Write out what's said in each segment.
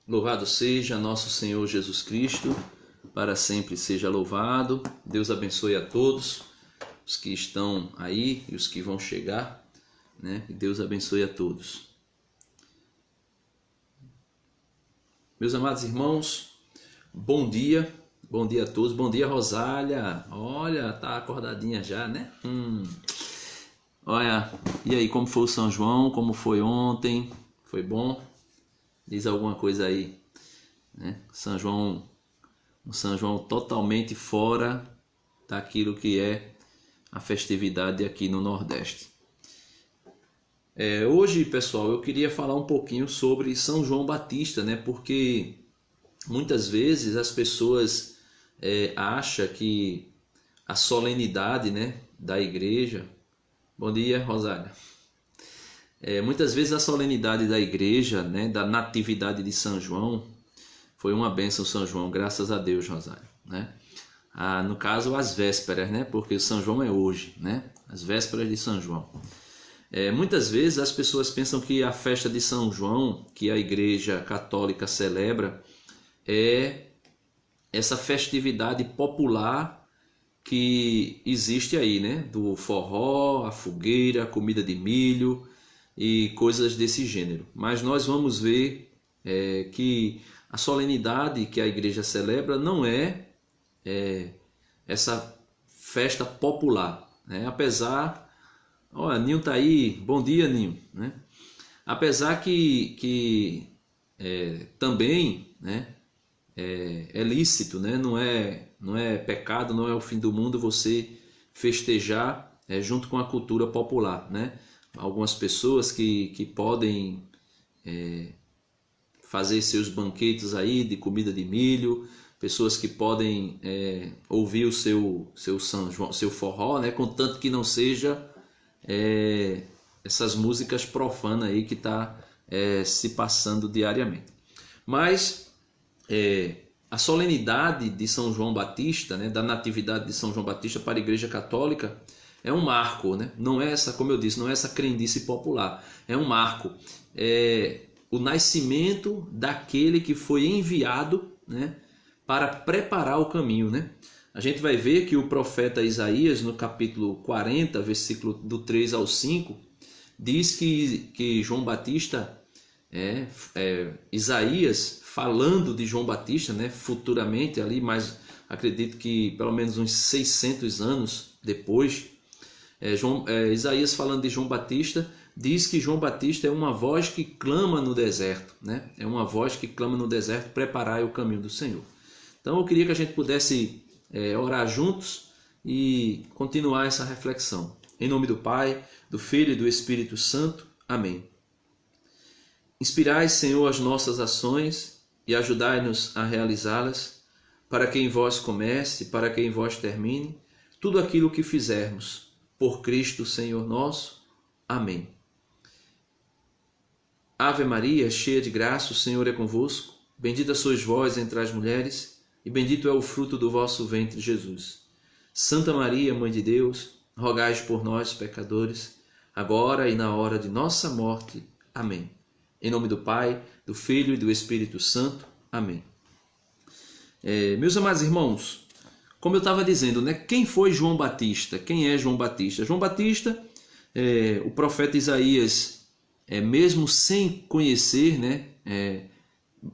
Louvado seja nosso Senhor Jesus Cristo, para sempre seja louvado. Deus abençoe a todos, os que estão aí e os que vão chegar, né? E Deus abençoe a todos. Meus amados irmãos, bom dia a todos, bom dia Rosália, olha, tá acordadinha já, né? Olha, e aí, como foi o São João, como foi ontem, foi bom? Diz alguma coisa aí, né? Um São João totalmente fora daquilo que é a festividade aqui no Nordeste. Hoje, pessoal, eu queria falar um pouquinho sobre São João Batista, né? Porque muitas vezes as pessoas acham que a solenidade, né, da igreja... Bom dia, Rosália. Muitas vezes a solenidade da igreja, né, da natividade de São João, foi uma bênção São João, graças a Deus, Rosália, né? No caso, as vésperas, né? Porque o São João é hoje, né? As vésperas de São João. Muitas vezes as pessoas pensam que a festa de São João, que a igreja católica celebra, é essa festividade popular que existe aí, né? Do forró, a fogueira, a comida de milho e coisas desse gênero. Mas nós vamos ver que a solenidade que a igreja celebra não é essa festa popular, né? Apesar... Olha, Ninho tá aí, bom dia, Ninho, né? Apesar que também, né, é lícito, né? Não é pecado, não é o fim do mundo você festejar junto com a cultura popular, né? Algumas pessoas que podem fazer seus banquetes aí de comida de milho, pessoas que podem ouvir o seu São João, seu forró, né? Contanto que não seja essas músicas profanas aí que está se passando diariamente. Mas a solenidade de São João Batista, né, da natividade de São João Batista para a Igreja Católica, é um marco, né? Não é essa, como eu disse, não é essa crendice popular, é um marco. O nascimento daquele que foi enviado, né, para preparar o caminho, né? A gente vai ver que o profeta Isaías, no capítulo 40, versículo do 3 ao 5, diz que João Batista, Isaías, falando de João Batista, né, futuramente ali, mas acredito que pelo menos uns 600 anos depois, Isaías falando de João Batista, diz que João Batista é uma voz que clama no deserto, né? É uma voz que clama no deserto, preparai o caminho do Senhor. Então eu queria que a gente pudesse orar juntos e continuar essa reflexão. Em nome do Pai, do Filho e do Espírito Santo. Amém. Inspirai, Senhor, as nossas ações e ajudai-nos a realizá-las, para que em vós comece, para que em vós termine, tudo aquilo que fizermos. Por Cristo, Senhor nosso. Amém. Ave Maria, cheia de graça, o Senhor é convosco. Bendita sois vós entre as mulheres, e bendito é o fruto do vosso ventre, Jesus. Santa Maria, Mãe de Deus, rogai por nós, pecadores, agora e na hora de nossa morte. Amém. Em nome do Pai, do Filho e do Espírito Santo. Amém. Meus amados irmãos, como eu estava dizendo, né, quem foi João Batista? Quem é João Batista? João Batista, o profeta Isaías, mesmo sem conhecer, né,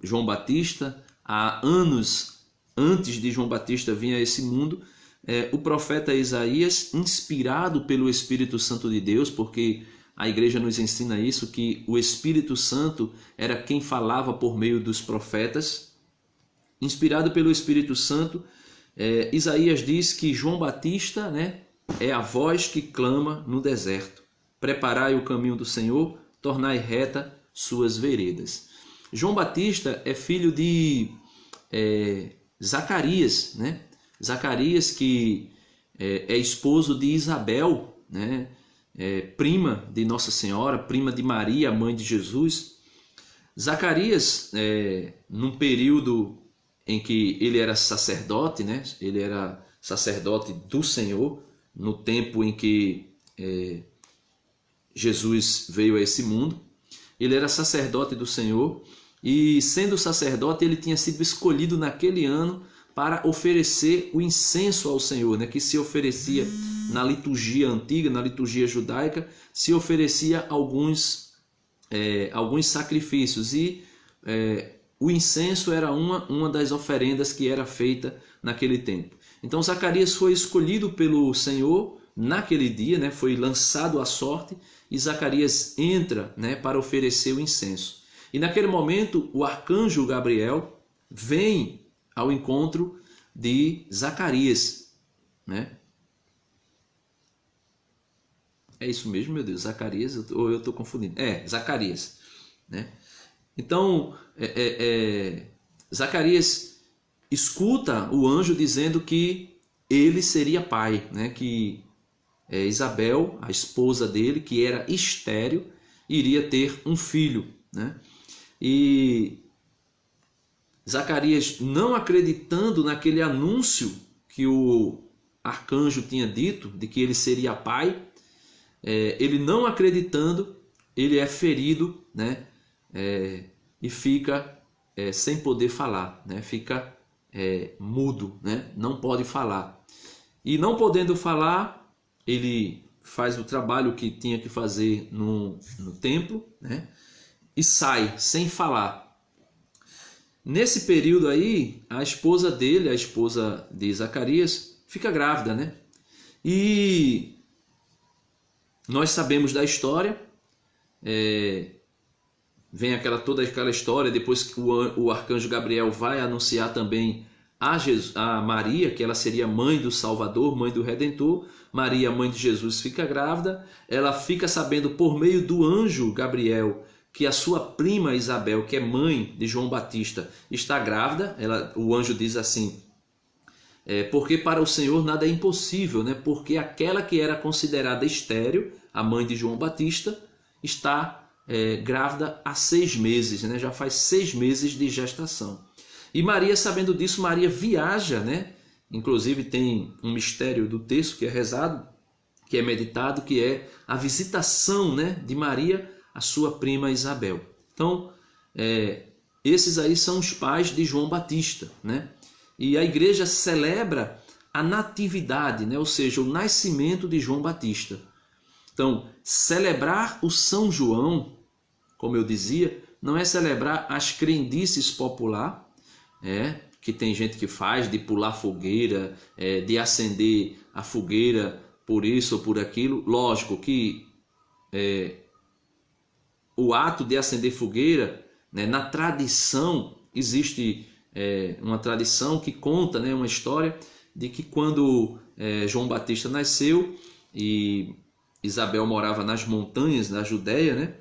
João Batista, há anos antes de João Batista vir a esse mundo, o profeta Isaías, inspirado pelo Espírito Santo de Deus, porque a igreja nos ensina isso, que o Espírito Santo era quem falava por meio dos profetas. Inspirado pelo Espírito Santo, Isaías diz que João Batista, né, é a voz que clama no deserto. Preparai o caminho do Senhor, tornai reta suas veredas. João Batista é filho de Zacarias, né? Zacarias, que é esposo de Isabel, né? Prima de Nossa Senhora, prima de Maria, mãe de Jesus. Zacarias, num período em que ele era sacerdote, né? Ele era sacerdote do Senhor, no tempo em que Jesus veio a esse mundo. Ele era sacerdote do Senhor, e sendo sacerdote, ele tinha sido escolhido naquele ano para oferecer o incenso ao Senhor, né? Que se oferecia na liturgia antiga, na liturgia judaica, se oferecia alguns sacrifícios, e o incenso era uma das oferendas que era feita naquele tempo. Então Zacarias foi escolhido pelo Senhor naquele dia, né? Foi lançado à sorte, e Zacarias entra, né, para oferecer o incenso. E naquele momento o arcanjo Gabriel vem ao encontro de Zacarias, né? É isso mesmo, meu Deus, Zacarias, ou eu estou confundindo? Zacarias, né? Então, Zacarias escuta o anjo dizendo que ele seria pai, né? Que Isabel, a esposa dele, que era estéril, iria ter um filho, né? E Zacarias, não acreditando naquele anúncio que o arcanjo tinha dito, de que ele seria pai, ele não acreditando, ele é ferido, né? E fica sem poder falar, né? Fica mudo, né? Não pode falar. E não podendo falar, ele faz o trabalho que tinha que fazer no templo, né? E sai sem falar. Nesse período aí, a esposa dele, a esposa de Zacarias, fica grávida, né? E nós sabemos da história, vem toda aquela história, depois que o arcanjo Gabriel vai anunciar também a Maria, que ela seria mãe do Salvador, mãe do Redentor. Maria, mãe de Jesus, fica grávida, ela fica sabendo por meio do anjo Gabriel que a sua prima Isabel, que é mãe de João Batista, está grávida. O anjo diz assim, porque para o Senhor nada é impossível, né? Porque aquela que era considerada estéril, a mãe de João Batista, está grávida há 6 meses, né? Já faz 6 meses de gestação. E Maria, sabendo disso, Maria viaja, né? Inclusive tem um mistério do texto que é rezado, que é meditado, que é a visitação, né, de Maria a sua prima Isabel. Então, esses aí são os pais de João Batista, né? E a igreja celebra a natividade, né? Ou seja, o nascimento de João Batista. Então, celebrar o São João, como eu dizia, não é celebrar as crendices popular, que tem gente que faz, de pular fogueira, de acender a fogueira por isso ou por aquilo. Lógico que o ato de acender fogueira, né, na tradição, existe uma tradição que conta, né, uma história de que quando João Batista nasceu e Isabel morava nas montanhas da Judéia, né,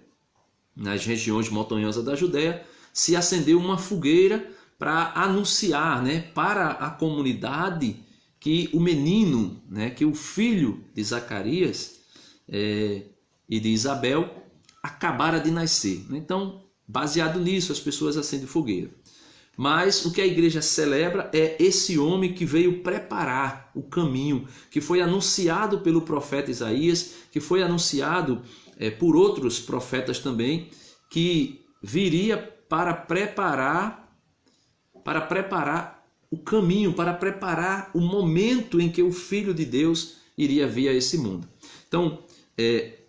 nas regiões montanhosas da Judéia, se acendeu uma fogueira para anunciar, né, para a comunidade que o menino, né, que o filho de Zacarias e de Isabel acabara de nascer. Então, baseado nisso, as pessoas acendem fogueira. Mas o que a igreja celebra é esse homem que veio preparar o caminho, que foi anunciado pelo profeta Isaías, que foi anunciado por outros profetas também, que viria para preparar o caminho, para preparar o momento em que o Filho de Deus iria vir a esse mundo. Então,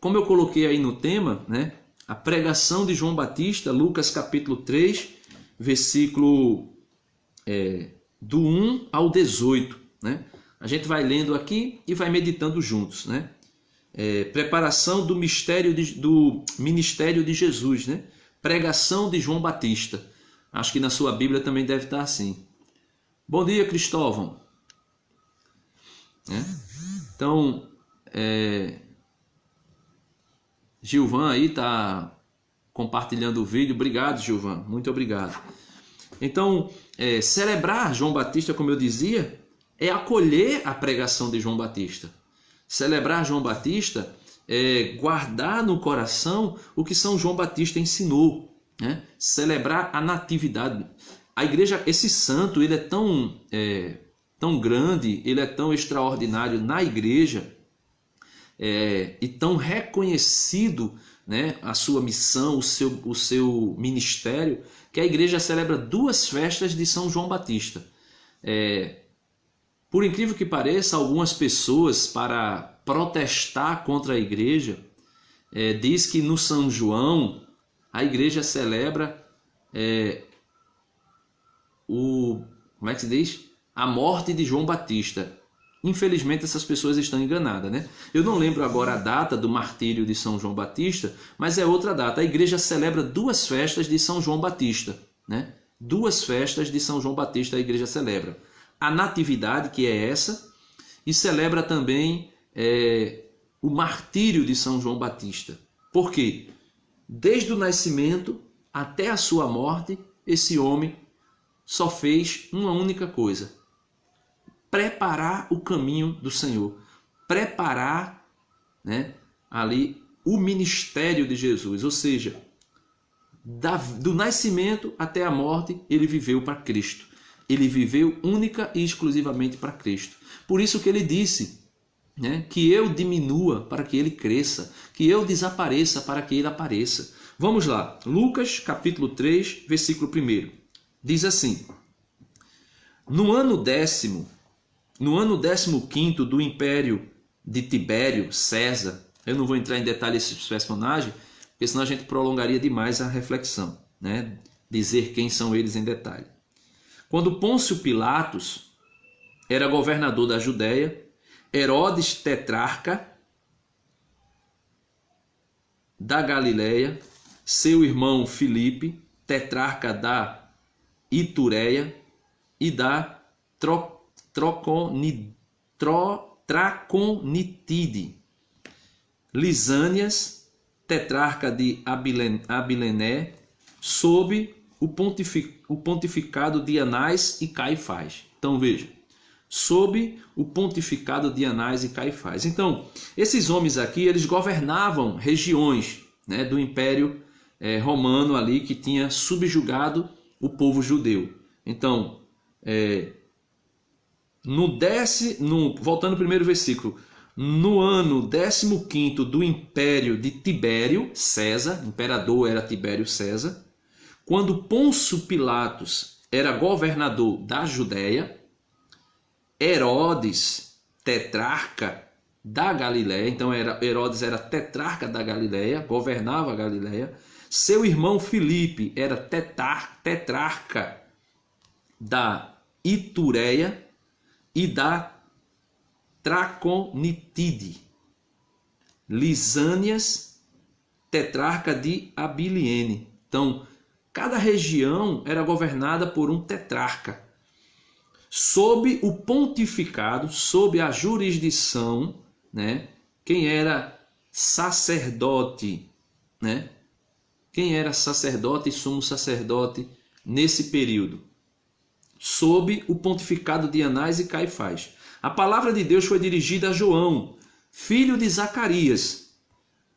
como eu coloquei aí no tema, né, a pregação de João Batista, Lucas capítulo 3, versículo do 1 ao 18. Né? A gente vai lendo aqui e vai meditando juntos. Né? Preparação do ministério de Jesus. Né? Pregação de João Batista. Acho que na sua Bíblia também deve estar assim. Bom dia, Cristóvão. Então, Gilvan aí está compartilhando o vídeo. Obrigado, Gilvan. Muito obrigado. Então, celebrar João Batista, como eu dizia, é acolher a pregação de João Batista. Celebrar João Batista é guardar no coração o que São João Batista ensinou. Né? Celebrar a natividade. A igreja, esse santo, ele é tão grande, ele é tão extraordinário na igreja, e tão reconhecido né, a sua missão, o seu ministério, que a igreja celebra 2 festas de São João Batista. Por incrível que pareça, algumas pessoas, para protestar contra a igreja, diz que no São João a igreja celebra como é que se diz? A morte de João Batista. Infelizmente essas pessoas estão enganadas, né? Eu não lembro agora a data do martírio de São João Batista, mas é outra data. A igreja celebra 2 festas de São João Batista, né? 2 festas de São João Batista a igreja celebra. A natividade, que é essa, e celebra também o martírio de São João Batista. Por quê? Desde o nascimento até a sua morte, esse homem só fez uma única coisa: preparar o caminho do Senhor, preparar, né, ali o ministério de Jesus, ou seja, do nascimento até a morte ele viveu para Cristo, ele viveu única e exclusivamente para Cristo. Por isso que ele disse, né, que eu diminua para que ele cresça, que eu desapareça para que ele apareça. Vamos lá, Lucas capítulo 3, versículo 1, diz assim: no ano 15º do império de Tibério César, eu não vou entrar em detalhes desses personagens, porque senão a gente prolongaria demais a reflexão, né? Dizer quem são eles em detalhe. Quando Pôncio Pilatos era governador da Judéia, Herodes tetrarca da Galileia, seu irmão Filipe, tetrarca da Itureia e da Traconitide, Lisânias, tetrarca de Abilené, sob o pontificado de Anás e Caifás. Então veja, sob o pontificado de Anás e Caifás. Então, esses homens aqui, eles governavam regiões, né, do Império Romano ali, que tinha subjugado o povo judeu. Então, voltando ao primeiro versículo, no ano 15º do império de Tibério César, imperador era Tibério César, quando Pôncio Pilatos era governador da Judéia, Herodes, tetrarca da Galileia, então Herodes era tetrarca da Galileia, governava a Galileia, seu irmão Filipe era tetrarca da Itureia e da Traconitide, Lisânias, tetrarca de Abiliene. Então, cada região era governada por um tetrarca, sob o pontificado, sob a jurisdição, né? Quem era sacerdote, né? Quem era sacerdote e sumo sacerdote nesse período? Sob o pontificado de Anás e Caifás. A palavra de Deus foi dirigida a João, filho de Zacarias,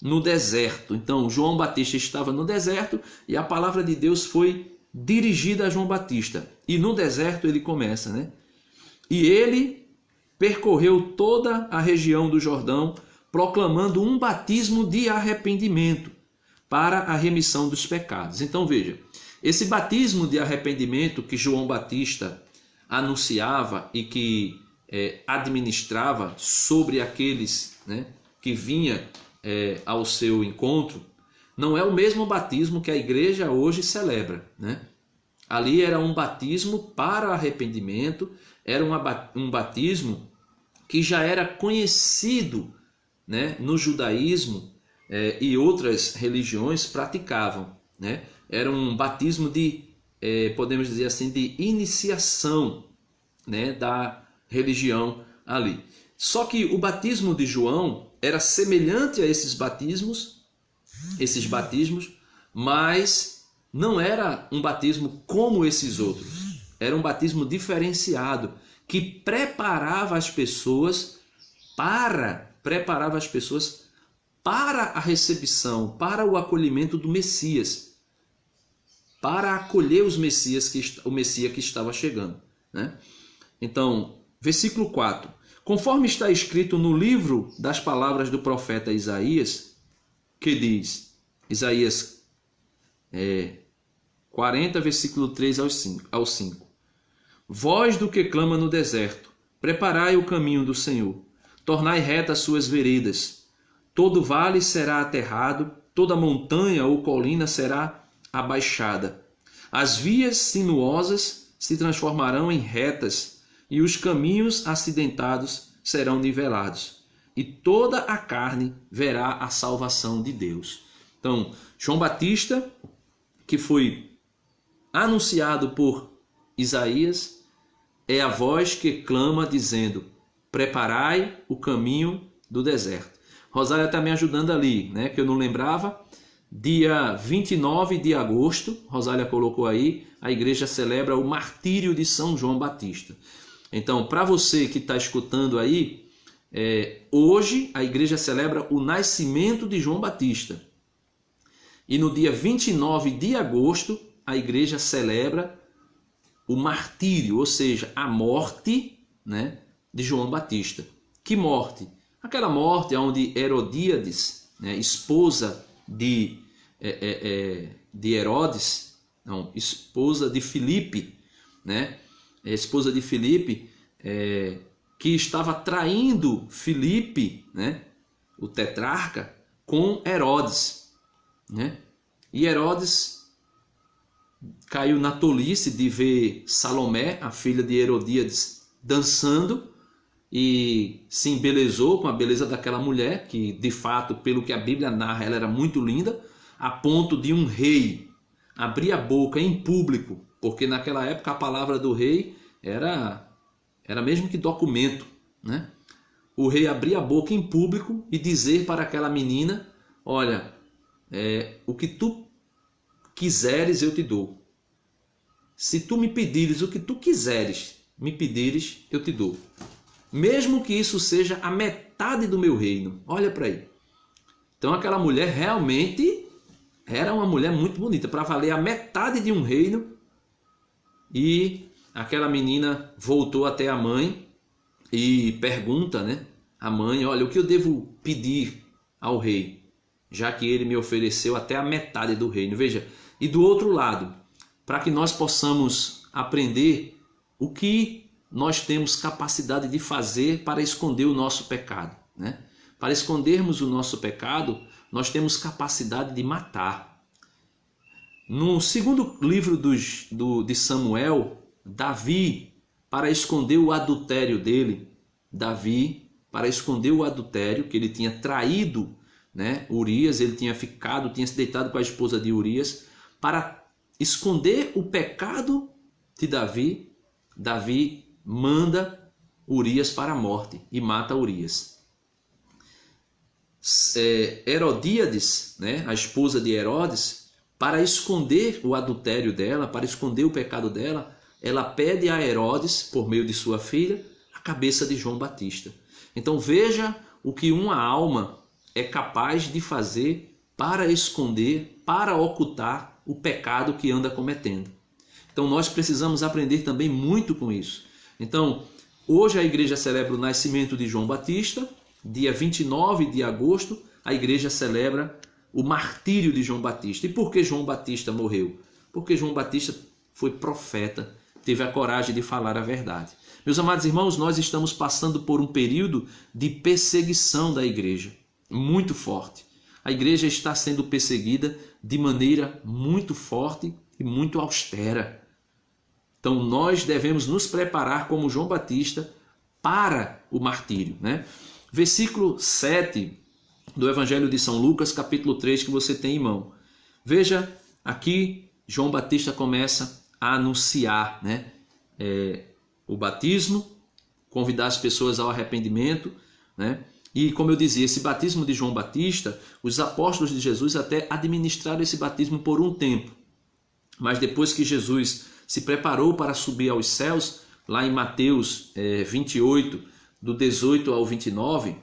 no deserto. Então, João Batista estava no deserto e a palavra de Deus foi dirigida a João Batista. E no deserto ele começa, né? E ele percorreu toda a região do Jordão, proclamando um batismo de arrependimento para a remissão dos pecados. Então veja, esse batismo de arrependimento que João Batista anunciava e que administrava sobre aqueles, né, que vinha ao seu encontro, não é o mesmo batismo que a igreja hoje celebra, né? Ali era um batismo para arrependimento, era um batismo que já era conhecido, né, no judaísmo e outras religiões praticavam, né? Era um batismo de, podemos dizer assim, de iniciação, né, da religião ali. Só que o batismo de João era semelhante a esses batismos, mas não era um batismo como esses outros. Era um batismo diferenciado que preparava as pessoas para a recepção, para o acolhimento do Messias, para acolher o Messias que estava chegando, né? Então, versículo 4. Conforme está escrito no livro das palavras do profeta Isaías, que diz: Isaías 40, versículo 3 ao 5. Voz do que clama no deserto, preparai o caminho do Senhor, tornai retas as suas veredas. Todo vale será aterrado, toda montanha ou colina será abaixada. As vias sinuosas se transformarão em retas, e os caminhos acidentados serão nivelados. E toda a carne verá a salvação de Deus. Então, João Batista, que foi anunciado por Isaías, é a voz que clama dizendo: preparai o caminho do deserto. Rosália está me ajudando ali, né? Que eu não lembrava. Dia 29 de agosto, Rosália colocou aí, a igreja celebra o martírio de São João Batista. Então, para você que está escutando aí, hoje a igreja celebra o nascimento de João Batista. E no dia 29 de agosto, a igreja celebra o martírio, ou seja, a morte, né, de João Batista. Que morte? Aquela morte onde Herodíades, né, esposa de Herodes, não, esposa de Filipe, né, esposa de Filipe, que estava traindo Filipe, né, o tetrarca, com Herodes, né? E Herodes caiu na tolice de ver Salomé, a filha de Herodíades, dançando, e se embelezou com a beleza daquela mulher, que de fato, pelo que a Bíblia narra, ela era muito linda, a ponto de um rei abrir a boca em público, porque naquela época a palavra do rei era mesmo que documento, né? O rei abrir a boca em público e dizer para aquela menina: olha, o que tu quiseres eu te dou. Se tu me pedires o que tu quiseres me pedires, eu te dou. Mesmo que isso seja a metade do meu reino. Olha para aí. Então aquela mulher realmente era uma mulher muito bonita, para valer a metade de um reino. E aquela menina voltou até a mãe e pergunta, né, a mãe: olha, o que eu devo pedir ao rei, já que ele me ofereceu até a metade do reino. Veja, e do outro lado, para que nós possamos aprender o que nós temos capacidade de fazer para esconder o nosso pecado, né? Para escondermos o nosso pecado, nós temos capacidade de matar. No segundo livro de Samuel, Davi, para esconder o adultério dele, para esconder o adultério, que ele tinha traído, né, Urias, ele tinha se deitado com a esposa de Urias, para esconder o pecado de Davi, Davi manda Urias para a morte e mata Urias. Herodíades, né, a esposa de Herodes, para esconder o adultério dela, para esconder o pecado dela, ela pede a Herodes, por meio de sua filha, a cabeça de João Batista. Então veja o que uma alma é capaz de fazer para esconder, para ocultar o pecado que anda cometendo. Então nós precisamos aprender também muito com isso. Então, hoje a igreja celebra o nascimento de João Batista. Dia 29 de agosto, a igreja celebra o martírio de João Batista. E por que João Batista morreu? Porque João Batista foi profeta, teve a coragem de falar a verdade. Meus amados irmãos, nós estamos passando por um período de perseguição da igreja, muito forte. A igreja está sendo perseguida de maneira muito forte e muito austera. Então nós devemos nos preparar como João Batista para o martírio, né? Versículo 7 do Evangelho de São Lucas, capítulo 3, que você tem em mão. Veja, aqui João Batista começa a anunciar, né, o batismo, convidar as pessoas ao arrependimento, né? E como eu dizia, esse batismo de João Batista, os apóstolos de Jesus até administraram esse batismo por um tempo. Mas depois que Jesus se preparou para subir aos céus, lá em Mateus 28, do 18 ao 29,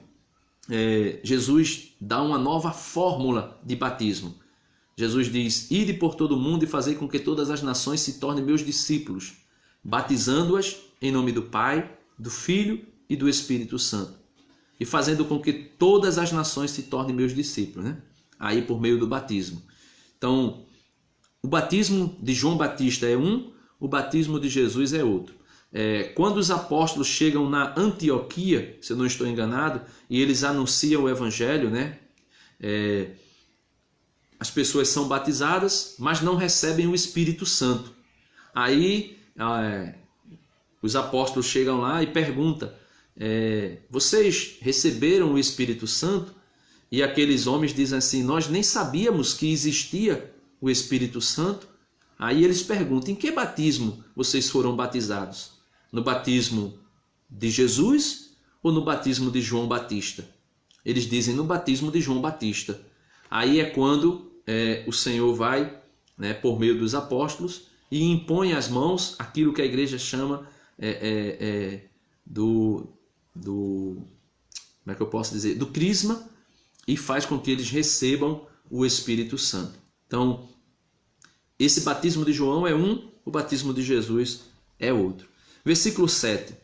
Jesus dá uma nova fórmula de batismo. Jesus diz: ide por todo o mundo e fazei com que todas as nações se tornem meus discípulos, batizando-as em nome do Pai, do Filho e do Espírito Santo, e fazendo com que todas as nações se tornem meus discípulos, né? aí por meio do batismo. Então, o batismo de João Batista é um, o batismo de Jesus é outro. Quando os apóstolos chegam na Antioquia, se eu não estou enganado, e eles anunciam o evangelho, né? As pessoas são batizadas, mas não recebem o Espírito Santo. Aí os apóstolos chegam lá e perguntam: vocês receberam o Espírito Santo? E aqueles homens dizem assim: nós nem sabíamos que existia o Espírito Santo. Aí eles perguntam: em que batismo vocês foram batizados? No batismo de Jesus ou no batismo de João Batista? Eles dizem: no batismo de João Batista. Aí é quando o Senhor vai, né, por meio dos apóstolos, e impõe as mãos, aquilo que a igreja chama como é que eu posso dizer? Do crisma, e faz com que eles recebam o Espírito Santo. Então, esse batismo de João é um, o batismo de Jesus é outro. Versículo 7.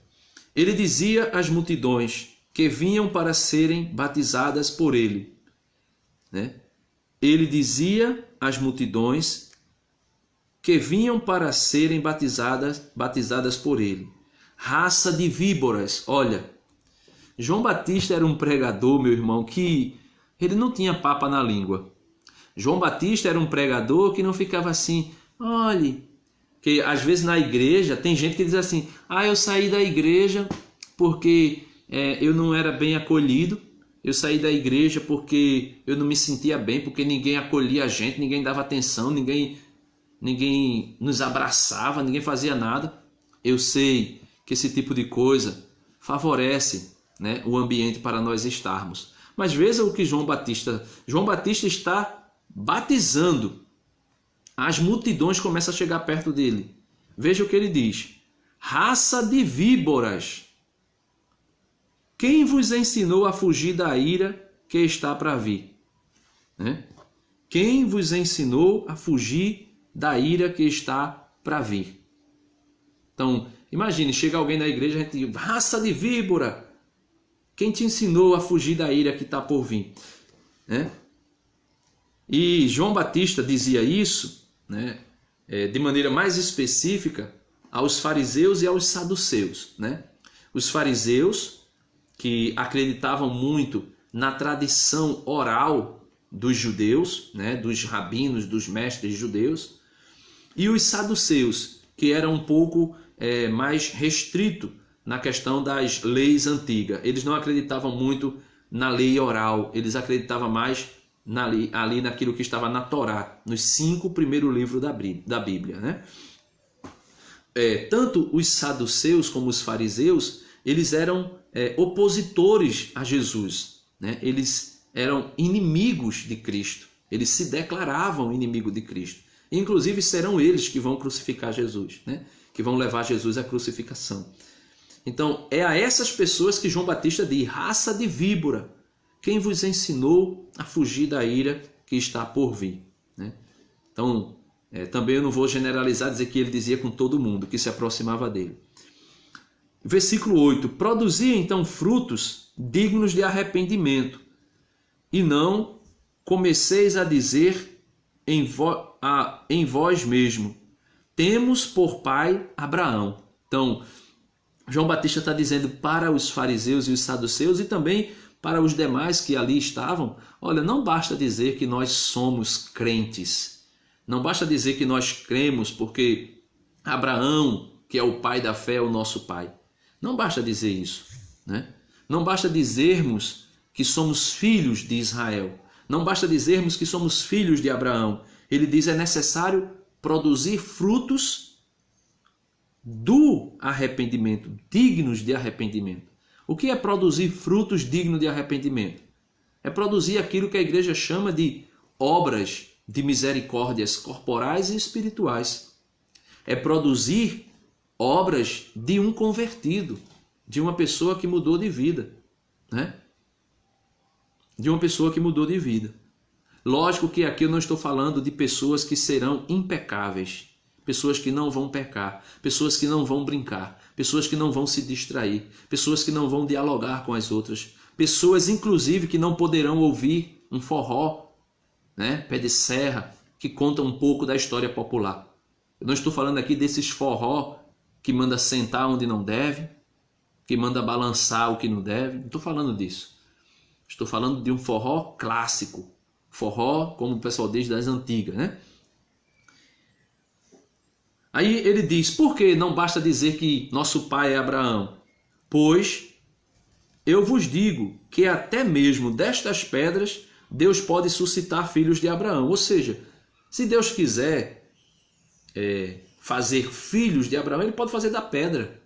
Ele dizia às multidões que vinham para serem batizadas por ele. Né? Ele dizia às multidões que vinham para serem batizadas por ele. Raça de víboras. Olha, João Batista era um pregador, meu irmão, que ele não tinha papa na língua. João Batista era um pregador que não ficava assim: olhe, que às vezes na igreja tem gente que diz assim: eu saí da igreja porque eu não era bem acolhido, eu saí da igreja porque eu não me sentia bem, porque ninguém acolhia a gente, ninguém dava atenção, ninguém nos abraçava, ninguém fazia nada. Eu sei que esse tipo de coisa favorece, né, o ambiente para nós estarmos. Mas veja o que João Batista está batizando. As multidões começam a chegar perto dele. Veja o que ele diz: raça de víboras, quem vos ensinou a fugir da ira que está para vir? Né? Quem vos ensinou a fugir da ira que está para vir? Então, imagine, chega alguém na igreja e a gente diz: raça de víbora, quem te ensinou a fugir da ira que está por vir? Né? E João Batista dizia isso, né, de maneira mais específica aos fariseus e aos saduceus. Né? Os fariseus, que acreditavam muito na tradição oral dos judeus, né, dos rabinos, dos mestres judeus, e os saduceus, que eram um pouco mais restrito na questão das leis antigas. Eles não acreditavam muito na lei oral, eles acreditavam mais ali naquilo que estava na Torá, nos 5 primeiros livros da Bíblia. Né? Tanto os saduceus como os fariseus, eles eram opositores a Jesus. Né? Eles eram inimigos de Cristo, eles se declaravam inimigo de Cristo. Inclusive serão eles que vão crucificar Jesus, né? Que vão levar Jesus à crucificação. Então, é a essas pessoas que João Batista diz: raça de víbora, quem vos ensinou a fugir da ira que está por vir? Né? Então, também eu não vou generalizar, dizer que ele dizia com todo mundo que se aproximava dele. Versículo 8. Produzia então frutos dignos de arrependimento, e não comeceis a dizer em vós mesmo: temos por pai Abraão. Então, João Batista está dizendo para os fariseus e os saduceus, e também para os demais que ali estavam: olha, não basta dizer que nós somos crentes, não basta dizer que nós cremos porque Abraão, que é o pai da fé, é o nosso pai. Não basta dizer isso, né? Não basta dizermos que somos filhos de Israel, não basta dizermos que somos filhos de Abraão. Ele diz: é necessário produzir frutos do arrependimento, dignos de arrependimento. O que é produzir frutos dignos de arrependimento? É produzir aquilo que a igreja chama de obras de misericórdias corporais e espirituais. É produzir obras de um convertido, de uma pessoa que mudou de vida, né? De uma pessoa que mudou de vida. Lógico que aqui eu não estou falando de pessoas que serão impecáveis, pessoas que não vão pecar, pessoas que não vão brincar, pessoas que não vão se distrair, pessoas que não vão dialogar com as outras, pessoas inclusive que não poderão ouvir um forró né? Pé de serra, que conta um pouco da história popular. Eu não estou falando aqui desses forró que manda sentar onde não deve, que manda balançar o que não deve. Não estou falando disso. Estou falando de um forró clássico. Forró, como o pessoal diz, das antigas, né? Aí ele diz, por que não basta dizer que nosso pai é Abraão? Pois eu vos digo que até mesmo destas pedras Deus pode suscitar filhos de Abraão. Ou seja, se Deus quiser fazer filhos de Abraão, ele pode fazer da pedra,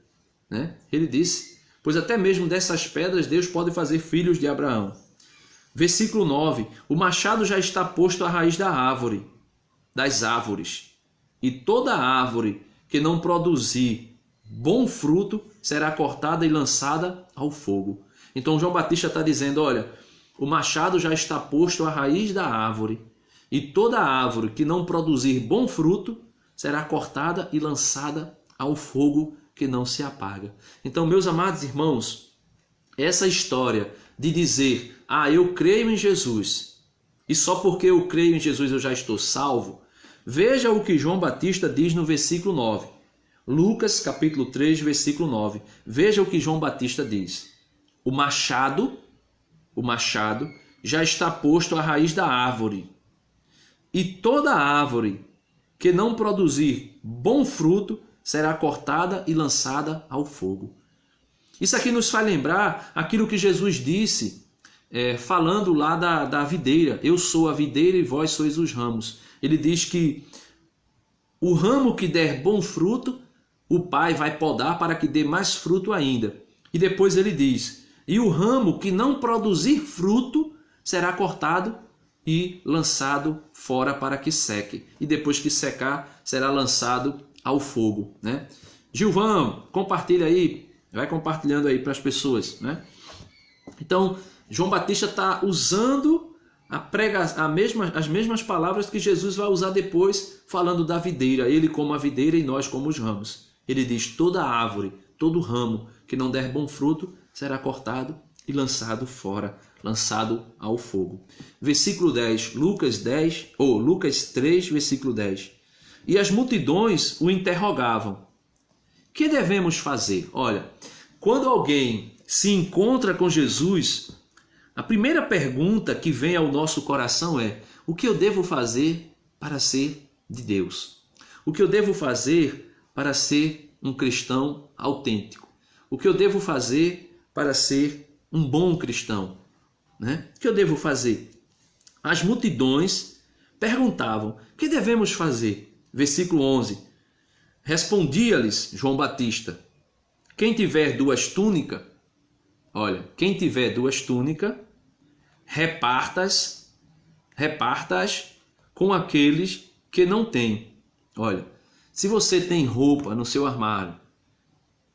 né? Ele disse, pois até mesmo dessas pedras Deus pode fazer filhos de Abraão. Versículo 9, o machado já está posto à raiz da árvore, das árvores, e toda árvore que não produzir bom fruto será cortada e lançada ao fogo. Então João Batista está dizendo, olha, o machado já está posto à raiz da árvore, e toda árvore que não produzir bom fruto será cortada e lançada ao fogo que não se apaga. Então, meus amados irmãos, essa história de dizer, eu creio em Jesus, e só porque eu creio em Jesus eu já estou salvo, veja o que João Batista diz no versículo 9. Lucas capítulo 3, versículo 9. Veja o que João Batista diz. O machado já está posto à raiz da árvore, e toda árvore que não produzir bom fruto será cortada e lançada ao fogo. Isso aqui nos faz lembrar aquilo que Jesus disse, falando lá da videira. Eu sou a videira e vós sois os ramos. Ele diz que o ramo que der bom fruto, o Pai vai podar para que dê mais fruto ainda. E depois ele diz, e o ramo que não produzir fruto será cortado e lançado fora para que seque. E depois que secar, será lançado ao fogo, né? Gilvão, compartilha aí, vai compartilhando aí para as pessoas, né? Então, João Batista está usando as mesmas palavras que Jesus vai usar depois, falando da videira, ele como a videira e nós como os ramos. Ele diz, toda árvore, todo ramo que não der bom fruto será cortado e lançado fora, lançado ao fogo. Versículo 10, Lucas 3, versículo 10. E as multidões o interrogavam. Que devemos fazer? Olha, quando alguém se encontra com Jesus, a primeira pergunta que vem ao nosso coração é, o que eu devo fazer para ser de Deus? O que eu devo fazer para ser um cristão autêntico? O que eu devo fazer para ser um bom cristão? Né? O que eu devo fazer? As multidões perguntavam, o que devemos fazer? Versículo 11. Respondia-lhes João Batista, quem tiver duas túnicas, quem tiver duas túnicas, reparta-as com aqueles que não têm. Olha, se você tem roupa no seu armário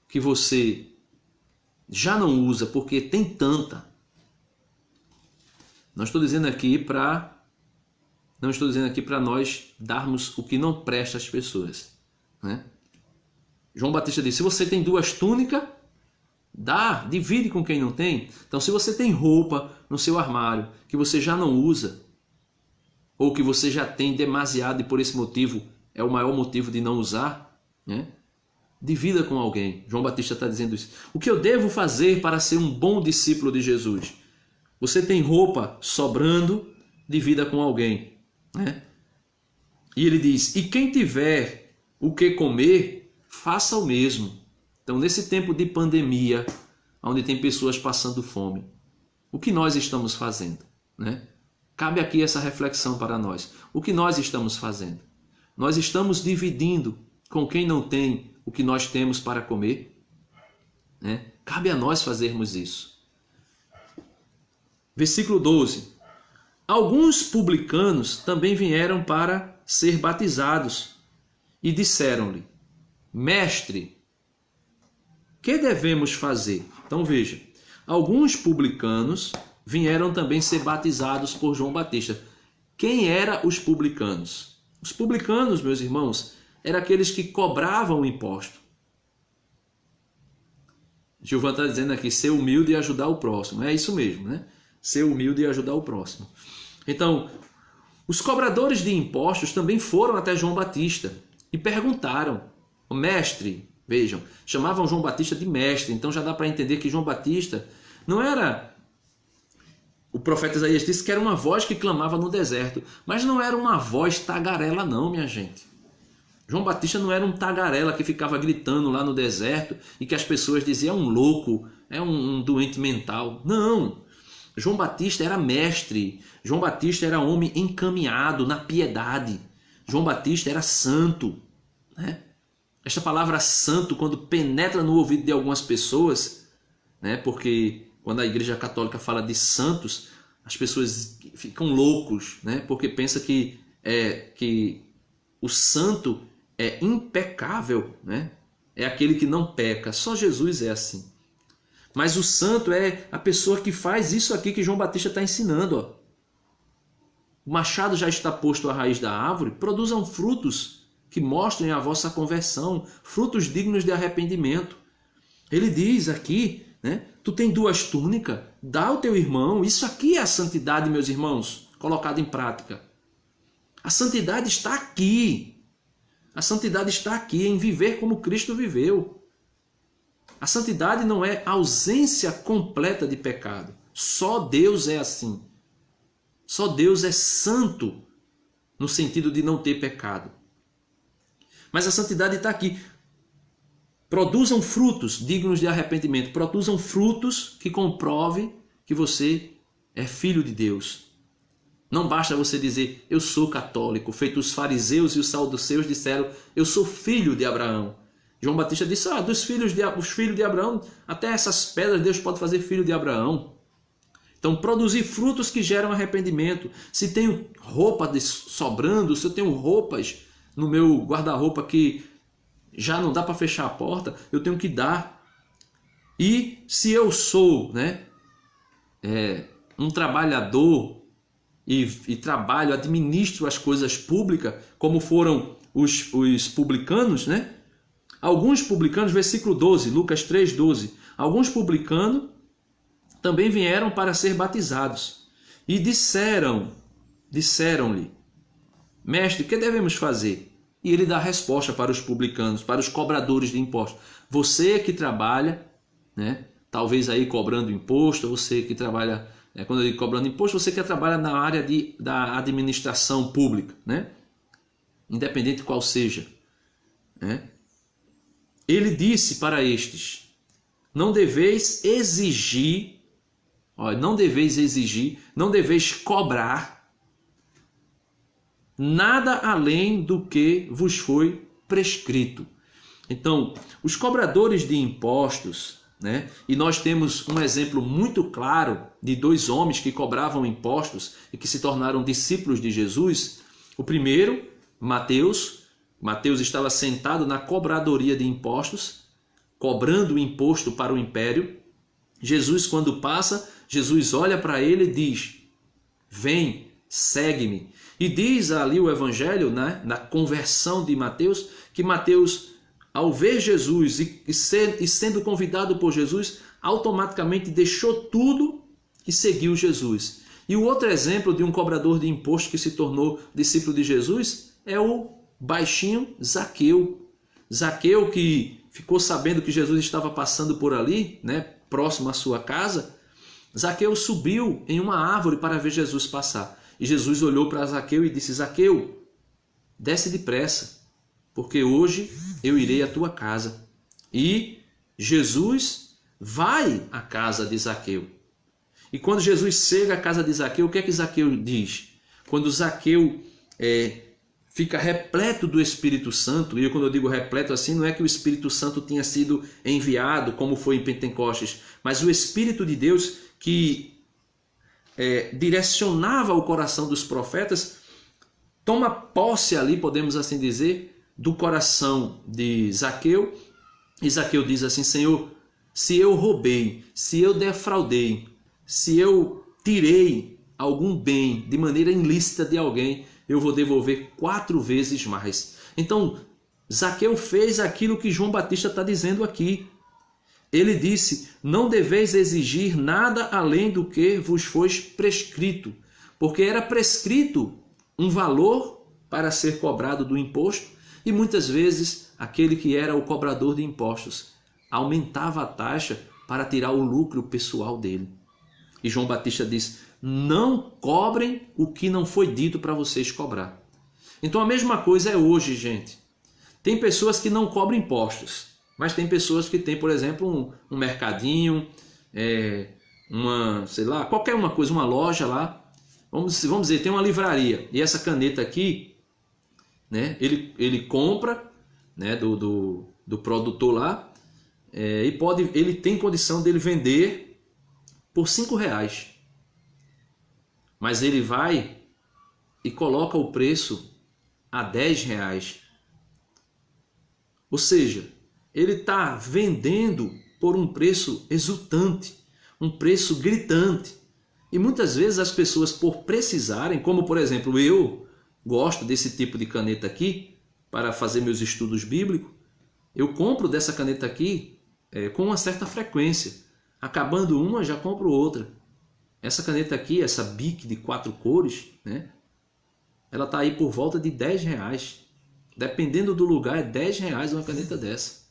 que você já não usa porque tem tanta, não estou dizendo aqui para nós darmos o que não presta às pessoas, né? João Batista disse, se você tem duas túnicas, divide com quem não tem. Então, se você tem roupa no seu armário que você já não usa, ou que você já tem demasiado e por esse motivo é o maior motivo de não usar, né? Divida com alguém. João Batista está dizendo isso. O que eu devo fazer para ser um bom discípulo de Jesus? Você tem roupa sobrando, divida com alguém, né? E ele diz, e quem tiver o que comer, faça o mesmo. Então, nesse tempo de pandemia, onde tem pessoas passando fome, o que nós estamos fazendo, né? Cabe aqui essa reflexão para nós. O que nós estamos fazendo? Nós estamos dividindo com quem não tem o que nós temos para comer, né? Cabe a nós fazermos isso. Versículo 12. Alguns publicanos também vieram para ser batizados e disseram-lhe, Mestre, que devemos fazer? Então veja, alguns publicanos vieram também ser batizados por João Batista. Quem eram os publicanos? Os publicanos, meus irmãos, eram aqueles que cobravam o imposto. Gilvan está dizendo aqui, ser humilde e ajudar o próximo. É isso mesmo, né? Ser humilde e ajudar o próximo. Então, Os cobradores de impostos também foram até João Batista e perguntaram: o mestre, vejam, chamavam João Batista de mestre, então já dá para entender que João Batista não era... O profeta Isaías disse que era uma voz que clamava no deserto, mas não era uma voz tagarela não, minha gente. João Batista não era um tagarela que ficava gritando lá no deserto e que as pessoas diziam: é um louco, é um doente mental. Não! João Batista era mestre. João Batista era homem encaminhado na piedade. João Batista era santo, né? Esta palavra santo, quando penetra no ouvido de algumas pessoas, né? Porque quando a Igreja Católica fala de santos, as pessoas ficam loucos, né? Porque pensa que o santo é impecável, né? É aquele que não peca. Só Jesus é assim. Mas o santo é a pessoa que faz isso aqui que João Batista está ensinando. Ó. O machado já está posto à raiz da árvore, produzam frutos que mostrem a vossa conversão, frutos dignos de arrependimento. Ele diz aqui, né? Tu tem 2 túnicas, dá ao teu irmão. Isso aqui é a santidade, meus irmãos, colocado em prática. A santidade está aqui. A santidade está aqui, em viver como Cristo viveu. A santidade não é ausência completa de pecado. Só Deus é assim. Só Deus é santo no sentido de não ter pecado. Mas a santidade está aqui. Produzam frutos dignos de arrependimento. Produzam frutos que comprovem que você é filho de Deus. Não basta você dizer: eu sou católico, feito os fariseus e os saduceus disseram: eu sou filho de Abraão. João Batista disse: os filhos de Abraão, até essas pedras Deus pode fazer filho de Abraão. Então, produzir frutos que geram arrependimento. Se tenho roupa sobrando, se eu tenho roupas no meu guarda-roupa que já não dá para fechar a porta, eu tenho que dar. E se eu sou, né, um trabalhador e trabalho, administro as coisas públicas, como foram os publicanos, né? Alguns publicanos, versículo 12, Lucas 3:12. Alguns publicanos também vieram para ser batizados e disseram-lhe: mestre, o que devemos fazer? E ele dá a resposta para os publicanos, para os cobradores de impostos. Você que trabalha, né? Talvez aí cobrando imposto, você que trabalha, quando eu digo cobrando imposto, você que trabalha na área da administração pública, né? Independente qual seja, né? Ele disse para estes: não deveis exigir, não deveis cobrar nada além do que vos foi prescrito. Então, os cobradores de impostos, né? E nós temos um exemplo muito claro de 2 homens que cobravam impostos e que se tornaram discípulos de Jesus. O primeiro, Mateus. Mateus estava sentado na cobradoria de impostos, cobrando o imposto para o império. Jesus, quando passa, Jesus olha para ele e diz: vem, segue-me. E diz ali o evangelho, né, na conversão de Mateus, que Mateus, ao ver Jesus e sendo convidado por Jesus, automaticamente deixou tudo e seguiu Jesus. E o outro exemplo de um cobrador de imposto que se tornou discípulo de Jesus é o baixinho Zaqueu. Zaqueu, que ficou sabendo que Jesus estava passando por ali, né, próximo à sua casa. Zaqueu subiu em uma árvore para ver Jesus passar. E Jesus olhou para Zaqueu e disse: Zaqueu, desce depressa, porque hoje eu irei à tua casa. E Jesus vai à casa de Zaqueu. E quando Jesus chega à casa de Zaqueu, o que é que Zaqueu diz? Quando Zaqueu fica repleto do Espírito Santo, e quando eu digo repleto assim, não é que o Espírito Santo tinha sido enviado, como foi em Pentecostes, mas o Espírito de Deus que direcionava o coração dos profetas, toma posse ali, podemos assim dizer, do coração de Zaqueu. E Zaqueu diz assim: Senhor, se eu roubei, se eu defraudei, se eu tirei algum bem de maneira ilícita de alguém, eu vou devolver 4 vezes mais. Então, Zaqueu fez aquilo que João Batista está dizendo aqui. Ele disse: não deveis exigir nada além do que vos foi prescrito. Porque era prescrito um valor para ser cobrado do imposto e muitas vezes aquele que era o cobrador de impostos aumentava a taxa para tirar o lucro pessoal dele. E João Batista diz: não cobrem o que não foi dito para vocês cobrar. Então a mesma coisa é hoje, gente. Tem pessoas que não cobram impostos, mas tem pessoas que têm, por exemplo, um mercadinho, sei lá, qualquer uma coisa, uma loja lá. Vamos dizer, tem uma livraria e essa caneta aqui, né, ele compra, né, do produtor lá, ele tem condição dele vender por R$5. Mas ele vai e coloca o preço a R$10. Ou seja, ele está vendendo por um preço exultante, um preço gritante. E muitas vezes as pessoas, por precisarem, como por exemplo eu gosto desse tipo de caneta aqui para fazer meus estudos bíblicos, eu compro dessa caneta aqui com uma certa frequência. Acabando uma, já compro outra. Essa caneta aqui, essa Bic de 4 cores, né, ela está aí por volta de R$10. Dependendo do lugar, é R$10 uma caneta dessa.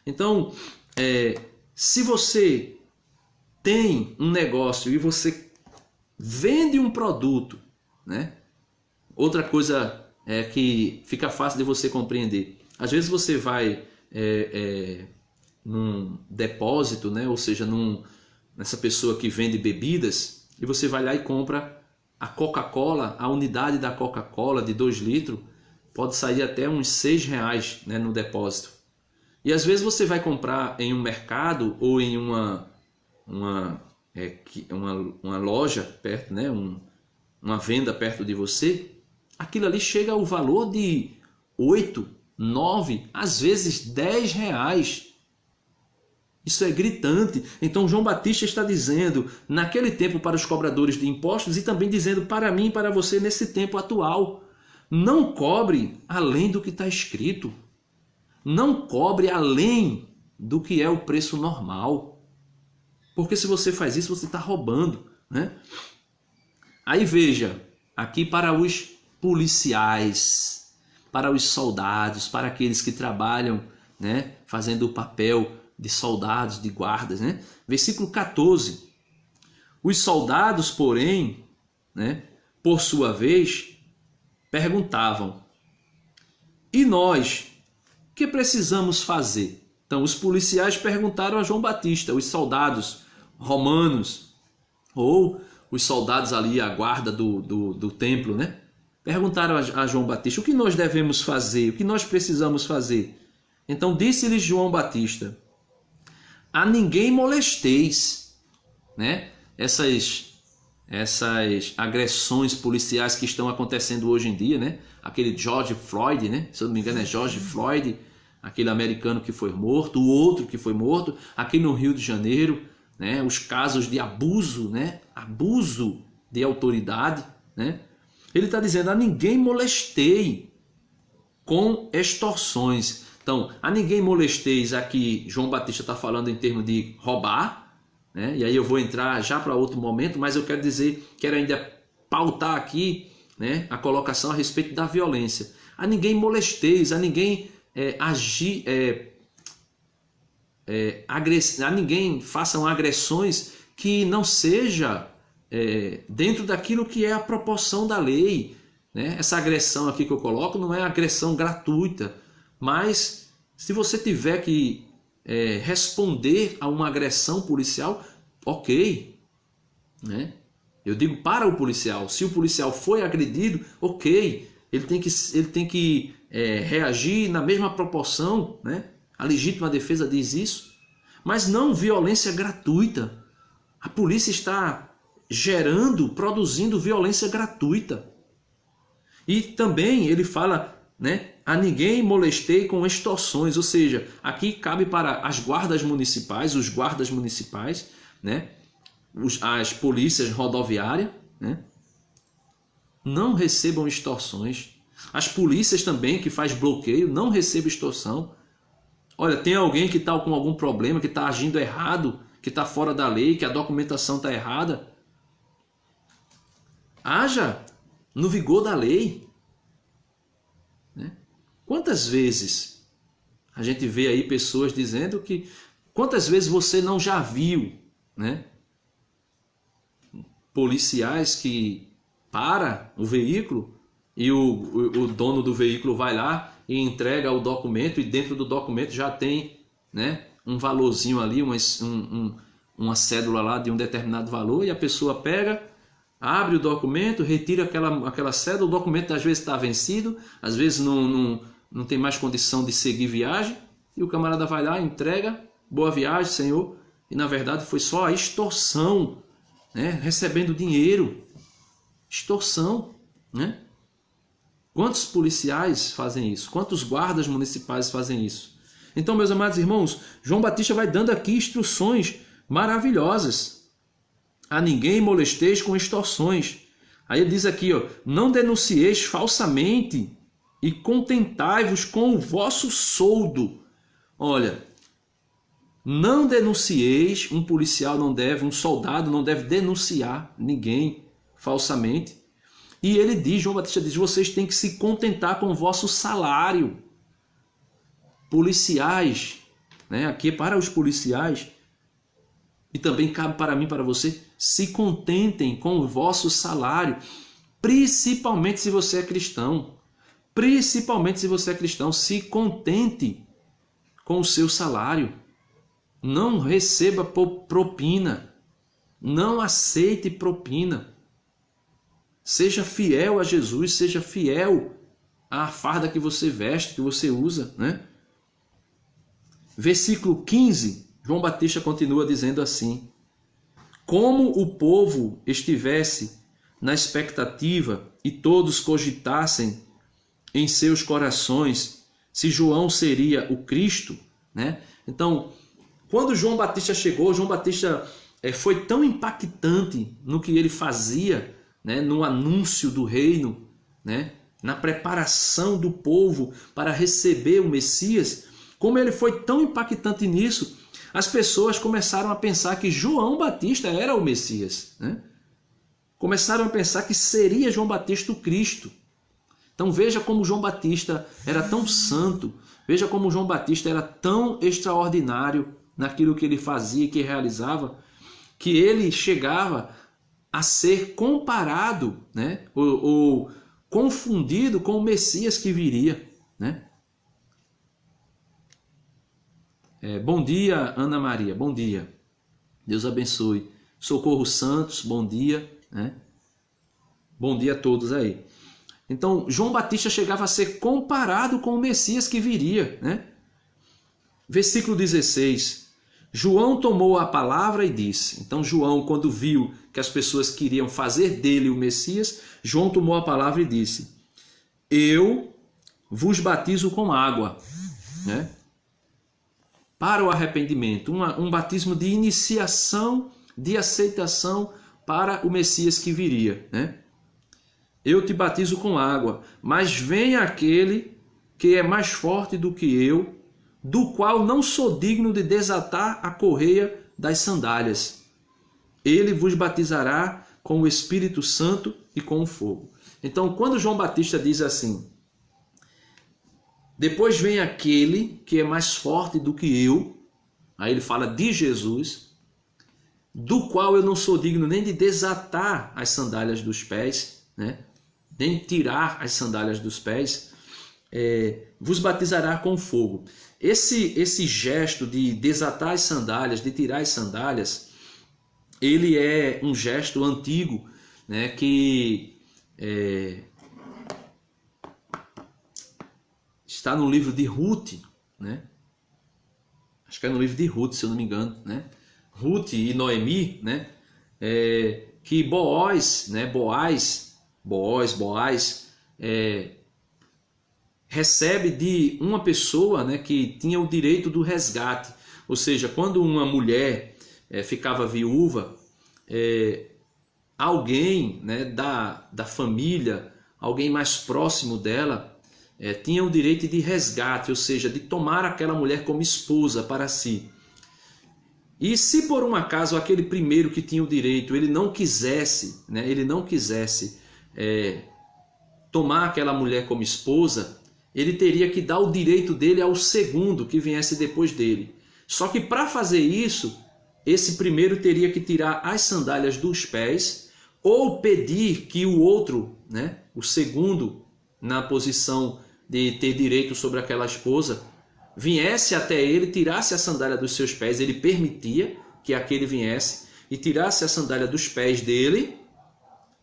Então, se você tem um negócio e você vende um produto, né? Outra coisa que fica fácil de você compreender. Às vezes você vai num depósito, né? Ou seja, nessa pessoa que vende bebidas, e você vai lá e compra a Coca-Cola, a unidade da Coca-Cola de 2 litros, pode sair até uns R$6, né, no depósito. E às vezes você vai comprar em um mercado ou em uma loja perto, né, uma venda perto de você, aquilo ali chega ao valor de 8, 9, às vezes R$10. Isso é gritante. Então João Batista está dizendo naquele tempo para os cobradores de impostos e também dizendo para mim e para você nesse tempo atual: não cobre além do que está escrito. Não cobre além do que é o preço normal. Porque se você faz isso, você está roubando, né? Aí veja, aqui para os policiais, para os soldados, para aqueles que trabalham, né, fazendo o papel de soldados, de guardas, né? Versículo 14. Os soldados, porém, né, por sua vez, perguntavam: e nós, o que precisamos fazer? Então os policiais perguntaram a João Batista, os soldados romanos, ou os soldados ali, a guarda do templo, né? Perguntaram a João Batista: o que nós devemos fazer? O que nós precisamos fazer? Então disse-lhes João Batista: a ninguém molesteis, né? Essas agressões policiais que estão acontecendo hoje em dia, né? Aquele George Floyd, né? Se eu não me engano é George Floyd, aquele americano que foi morto, o outro que foi morto, aqui no Rio de Janeiro, né? Os casos de abuso, né? Abuso de autoridade, né? Ele está dizendo: a ninguém molestei com extorsões. Então, a ninguém molesteis aqui, João Batista está falando em termos de roubar, né? E aí eu vou entrar já para outro momento, mas eu quero ainda pautar aqui, né, a colocação a respeito da violência. A ninguém molesteis, a ninguém a ninguém façam agressões que não seja dentro daquilo que é a proporção da lei, né? Essa agressão aqui que eu coloco não é agressão gratuita, mas se você tiver que responder a uma agressão policial, ok, né? Eu digo para o policial, se o policial foi agredido, ok, ele tem que reagir na mesma proporção, né? A legítima defesa diz isso, mas não violência gratuita. A polícia está produzindo violência gratuita. E também ele fala, né, a ninguém molestei com extorsões, ou seja, aqui cabe para as guardas municipais, os guardas municipais, né, as polícias rodoviárias, né, não recebam extorsões. As polícias também que faz bloqueio não recebam extorsão. Olha, tem alguém que está com algum problema, que está agindo errado, que está fora da lei, que a documentação está errada. Haja, no vigor da lei. Né? Quantas vezes a gente vê aí pessoas dizendo que... Quantas vezes você não já viu, né? Policiais que para o veículo e o dono do veículo vai lá e entrega o documento, e dentro do documento já tem, né, um valorzinho ali, uma cédula lá de um determinado valor, e a pessoa pega, abre o documento, retira aquela cédula, o documento às vezes está vencido, às vezes não tem mais condição de seguir viagem, e o camarada vai lá, entrega, boa viagem, senhor, e na verdade foi só a extorsão, né, recebendo dinheiro, extorsão, né? Quantos policiais fazem isso? Quantos guardas municipais fazem isso? Então, meus amados irmãos, João Batista vai dando aqui instruções maravilhosas. A ninguém molesteis com extorsões. Aí ele diz aqui, ó, não denuncieis falsamente e contentai-vos com o vosso soldo. Olha, não denuncieis, um policial não deve, um soldado não deve denunciar ninguém falsamente. E ele diz, João Batista diz, vocês têm que se contentar com o vosso salário. Policiais, né? Aqui é para os policiais, e também cabe para mim, para você, se contentem com o vosso salário, principalmente se você é cristão. Principalmente se você é cristão, se contente com o seu salário. Não receba propina, não aceite propina. Seja fiel a Jesus, seja fiel à farda que você veste, que você usa, né? Versículo 15, João Batista continua dizendo assim: como o povo estivesse na expectativa e todos cogitassem em seus corações se João seria o Cristo, né? Então, quando João Batista chegou, João Batista foi tão impactante no que ele fazia, né, no anúncio do reino, né, na preparação do povo para receber o Messias, como ele foi tão impactante nisso, as pessoas começaram a pensar que João Batista era o Messias, né? Começaram a pensar que seria João Batista o Cristo. Então veja como João Batista era tão santo, veja como João Batista era tão extraordinário naquilo que ele fazia e que realizava, que ele chegava a ser comparado, né, ou confundido com o Messias que viria, né? Bom dia, Ana Maria, bom dia. Deus abençoe. Socorro Santos, bom dia, né? Bom dia a todos aí. Então, João Batista chegava a ser comparado com o Messias que viria, né? Versículo 16. João tomou a palavra e disse. Então, João, quando viu que as pessoas queriam fazer dele o Messias, João tomou a palavra e disse: eu vos batizo com água, né, para o arrependimento, um batismo de iniciação, de aceitação para o Messias que viria, né? Eu te batizo com água, mas vem aquele que é mais forte do que eu, do qual não sou digno de desatar a correia das sandálias. Ele vos batizará com o Espírito Santo e com o fogo. Então, quando João Batista diz assim, depois vem aquele que é mais forte do que eu, aí ele fala de Jesus, do qual eu não sou digno nem de desatar as sandálias dos pés, né? Nem tirar as sandálias dos pés, vos batizará com fogo. Esse gesto de desatar as sandálias, de tirar as sandálias, ele é um gesto antigo, né, que está no livro de Ruth, né? Acho que é no livro de Ruth, se eu não me engano, né? Ruth e Noemi, né? Que Boaz, né? Boaz, recebe de uma pessoa, né, que tinha o direito do resgate. Ou seja, quando uma mulher ficava viúva, alguém, né, da família, alguém mais próximo dela, tinha o direito de resgate, ou seja, de tomar aquela mulher como esposa para si. E se por um acaso aquele primeiro que tinha o direito, ele não quisesse, né, tomar aquela mulher como esposa, ele teria que dar o direito dele ao segundo que viesse depois dele. Só que para fazer isso, esse primeiro teria que tirar as sandálias dos pés ou pedir que o outro, né, o segundo, na posição de ter direito sobre aquela esposa, viesse até ele, tirasse a sandália dos seus pés. Ele permitia que aquele viesse e tirasse a sandália dos pés dele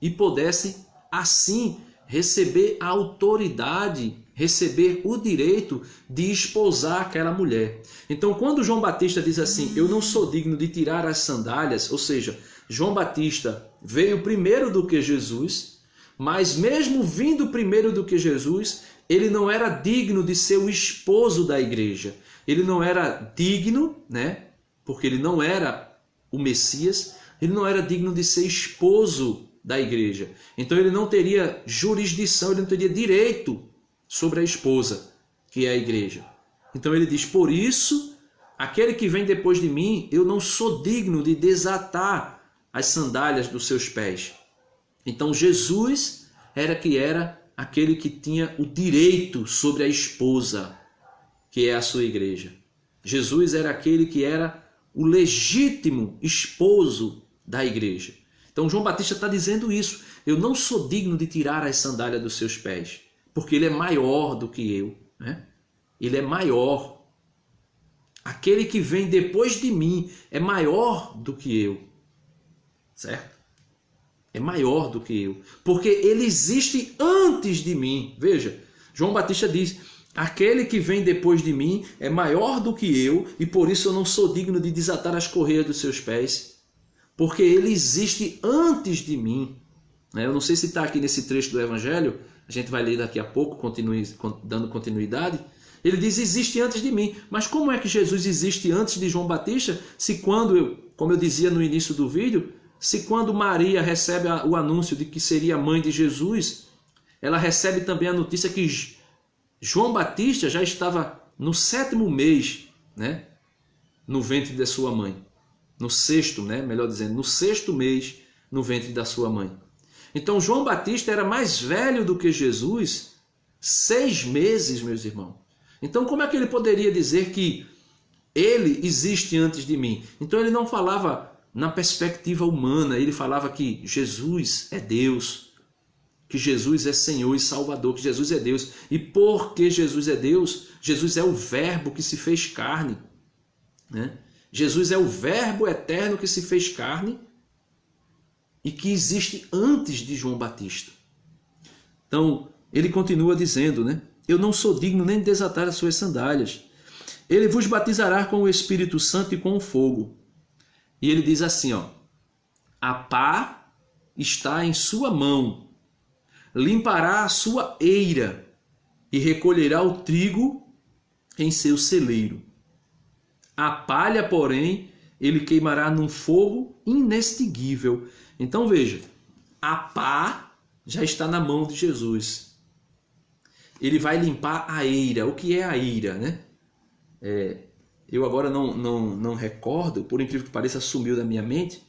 e pudesse assim receber a autoridade, receber o direito de esposar aquela mulher. Então, quando João Batista diz assim, eu não sou digno de tirar as sandálias, ou seja, João Batista veio primeiro do que Jesus, mas mesmo vindo primeiro do que Jesus, ele não era digno de ser o esposo da igreja. Ele não era digno, né? Porque ele não era o Messias, ele não era digno de ser esposo da igreja. Então ele não teria jurisdição, ele não teria direito sobre a esposa, que é a igreja. Então ele diz, por isso, aquele que vem depois de mim, eu não sou digno de desatar as sandálias dos seus pés. Então Jesus era aquele que tinha o direito sobre a esposa, que é a sua igreja. Jesus era aquele que era o legítimo esposo da igreja. Então João Batista está dizendo isso. Eu não sou digno de tirar as sandálias dos seus pés, porque ele é maior do que eu, né? Ele é maior. Aquele que vem depois de mim é maior do que eu, certo? É maior do que eu, porque ele existe antes de mim. Veja, João Batista diz, aquele que vem depois de mim é maior do que eu, e por isso eu não sou digno de desatar as correias dos seus pés, porque ele existe antes de mim. Eu não sei se está aqui nesse trecho do Evangelho, a gente vai ler daqui a pouco, dando continuidade. Ele diz, existe antes de mim. Mas como é que Jesus existe antes de João Batista, se como eu dizia no início do vídeo, se quando Maria recebe o anúncio de que seria mãe de Jesus, ela recebe também a notícia que João Batista já estava no 7º mês, né, no ventre da sua mãe. No 6º, né, melhor dizendo, no 6º mês no ventre da sua mãe. Então João Batista era mais velho do que Jesus, 6 meses, meus irmãos. Então como é que ele poderia dizer que ele existe antes de mim? Então ele não falava na perspectiva humana, ele falava que Jesus é Deus, que Jesus é Senhor e Salvador, que Jesus é Deus. E porque Jesus é Deus, Jesus é o Verbo que se fez carne, né? Jesus é o Verbo eterno que se fez carne e que existe antes de João Batista. Então, ele continua dizendo, né? Eu não sou digno nem de desatar as suas sandálias. Ele vos batizará com o Espírito Santo e com o fogo. E ele diz assim, ó, a pá está em sua mão, limpará a sua eira e recolherá o trigo em seu celeiro. A palha, porém, ele queimará num fogo inextinguível. Então veja, a pá já está na mão de Jesus. Ele vai limpar a eira. O que é a eira, né? Eu agora não recordo, por incrível que pareça, sumiu da minha mente,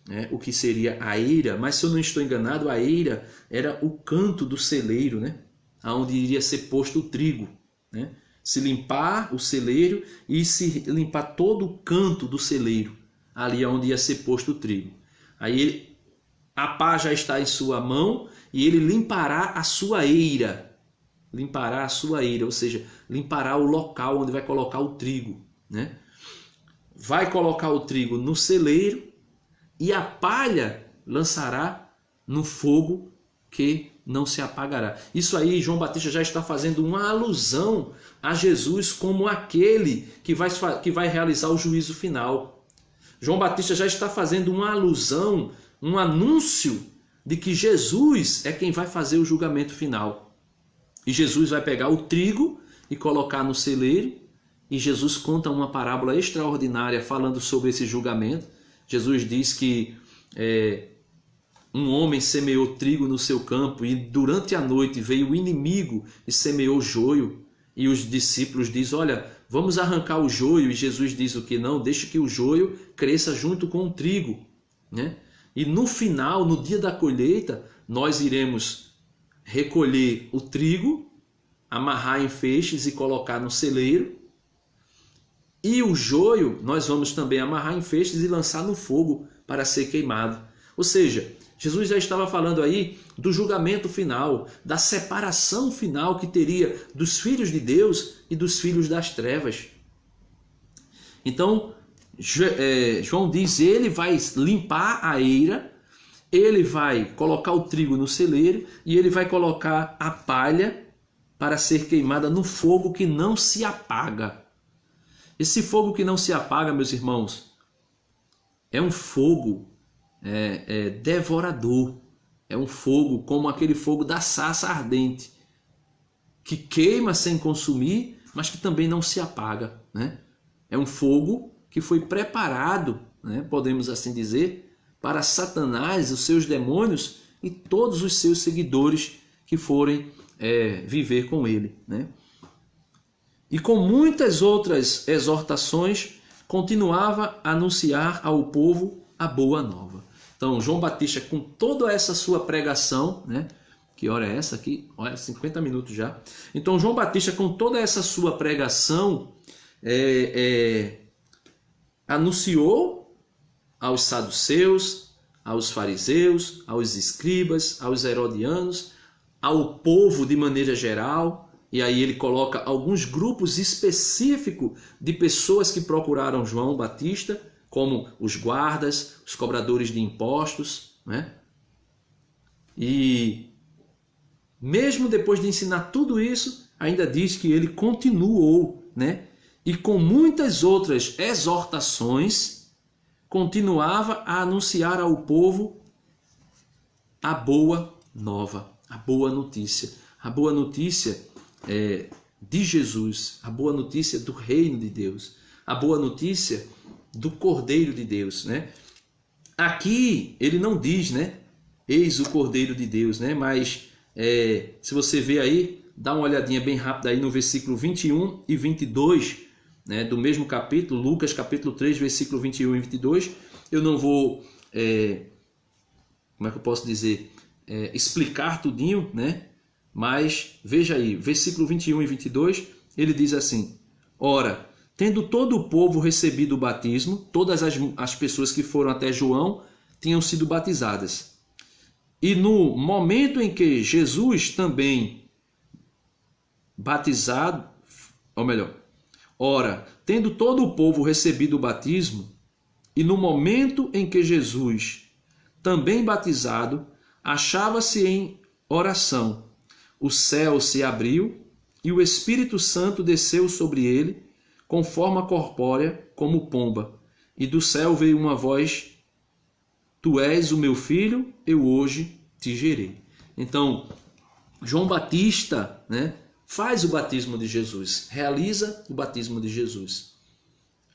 né, o que seria a eira, mas se eu não estou enganado, a eira era o canto do celeiro, né, onde iria ser posto o trigo, né? Se limpar o celeiro e se limpar todo o canto do celeiro, ali onde ia ser posto o trigo. Aí a pá já está em sua mão e ele limpará a sua eira. Limpará a sua eira, ou seja, limpará o local onde vai colocar o trigo, né? Vai colocar o trigo no celeiro e a palha lançará no fogo que não se apagará. Isso aí, João Batista já está fazendo uma alusão a Jesus como aquele que vai realizar o juízo final. João Batista já está fazendo uma alusão, um anúncio de que Jesus é quem vai fazer o julgamento final. E Jesus vai pegar o trigo e colocar no celeiro. E Jesus conta uma parábola extraordinária falando sobre esse julgamento. Jesus diz que um homem semeou trigo no seu campo e durante a noite veio o inimigo e semeou joio. E os discípulos dizem, olha, vamos arrancar o joio. E Jesus diz o que? Não, deixe que o joio cresça junto com o trigo, né? E no final, no dia da colheita, nós iremos recolher o trigo, amarrar em feixes e colocar no celeiro. E o joio nós vamos também amarrar em feixes e lançar no fogo para ser queimado. Ou seja, Jesus já estava falando aí do julgamento final, da separação final que teria dos filhos de Deus e dos filhos das trevas. Então, João diz, ele vai limpar a eira, ele vai colocar o trigo no celeiro e ele vai colocar a palha para ser queimada no fogo que não se apaga. Esse fogo que não se apaga, meus irmãos, é um fogo devorador. É um fogo como aquele fogo da sarça ardente, que queima sem consumir, mas que também não se apaga, né? É um fogo que foi preparado, né, podemos assim dizer, para Satanás, os seus demônios e todos os seus seguidores que forem viver com ele, né? E com muitas outras exortações, continuava a anunciar ao povo a boa nova. Então, João Batista, com toda essa sua pregação, né? Que hora é essa aqui? Olha, 50 minutos já. Então, João Batista, com toda essa sua pregação, anunciou aos saduceus, aos fariseus, aos escribas, aos herodianos, ao povo de maneira geral. E aí ele coloca alguns grupos específicos de pessoas que procuraram João Batista, como os guardas, os cobradores de impostos, né? E mesmo depois de ensinar tudo isso, ainda diz que ele continuou, né? E com muitas outras exortações, continuava a anunciar ao povo a boa nova, a boa notícia. A boa notícia de Jesus, a boa notícia do reino de Deus, a boa notícia do Cordeiro de Deus, né? Aqui ele não diz, né? Eis o Cordeiro de Deus, né? Mas se você ver aí, dá uma olhadinha bem rápida aí no versículo 21 e 22, né, do mesmo capítulo, Lucas capítulo 3, versículo 21 e 22. Eu não vou, como é que eu posso dizer, explicar tudinho, né? Mas veja aí, versículo 21 e 22, ele diz assim: ora, tendo todo o povo recebido o batismo, todas as pessoas que foram até João tinham sido batizadas. E no momento em que Jesus também batizado, ou melhor, ora, tendo todo o povo recebido o batismo, e no momento em que Jesus, também batizado, achava-se em oração, o céu se abriu e o Espírito Santo desceu sobre ele, com forma corpórea como pomba. E do céu veio uma voz: Tu és o meu filho, eu hoje te gerei. Então, João Batista, né, faz o batismo de Jesus, realiza o batismo de Jesus,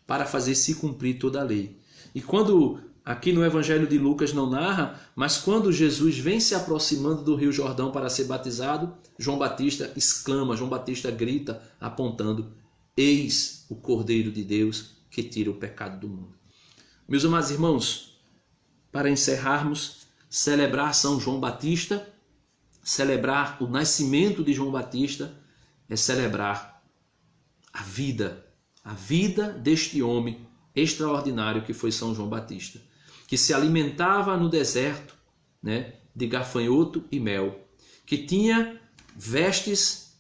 para fazer se cumprir toda a lei. E quando, aqui no Evangelho de Lucas não narra, mas quando Jesus vem se aproximando do Rio Jordão para ser batizado, João Batista exclama, João Batista grita, apontando: Eis o Cordeiro de Deus que tira o pecado do mundo. Meus amados irmãos, para encerrarmos, celebrar São João Batista, celebrar o nascimento de João Batista, é celebrar a vida deste homem extraordinário que foi São João Batista, que se alimentava no deserto, né, de gafanhoto e mel, que tinha vestes